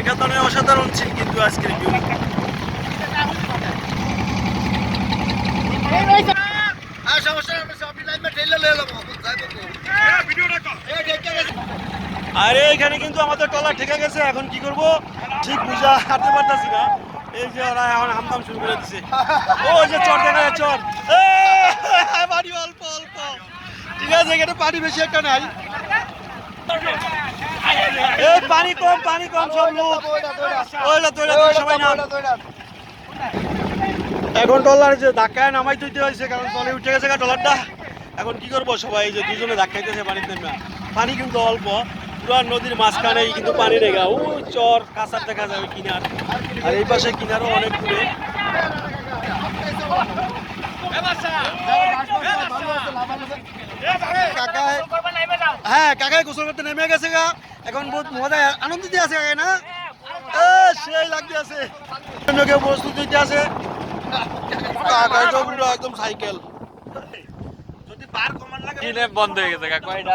মেগাতনে অসাধারণ ছিল কিন্তু আজকের ভিউ। আরে এখানে কিন্তু আমাদের ট্রলার ঠেকে গেছে, এখন কি করব ঠিক বুঝা হাঁটতে পারতাছি না। এই যে ওরা এখন হামদাম শুরু করে দিছে। ওই যে চর দেখা যায়, চর পানি অল্প অল্প, ঠিক আছে এখানে পানি বেশি একটা নাই। এই পানি কম সব লোক সবাই নাম। এখন ট্রলার যে ধাক্কায় নামাই দিতে হয়েছে, কারণ তলে উঠে গেছে ট্রলারটা। এখন কি করবো সবাই, এই যে দুজনে ধাক্কাইতেছে পানিতে না। পানি কিন্তু অল্প, পুরো নদীর মাঝখানেই কিন্তু পানি রেগা। ও চর কাঁচার দেখা যাবে কিনার, আর এই পাশে কিনারও অনেক দূরে। হ্যাঁ কাকাই গোসল করতে নেমে গেছে গা, এখন বহুত মজা আনন্দ দিয়ে আছে কাকাই না, সেই লাগতে আছে, কেউ প্রস্তুত দিতে আছে। কাকাই তো পুরো একদম সাইকেল। যদি বার কমান লাগে বন্ধ হয়ে গেছে কয়টা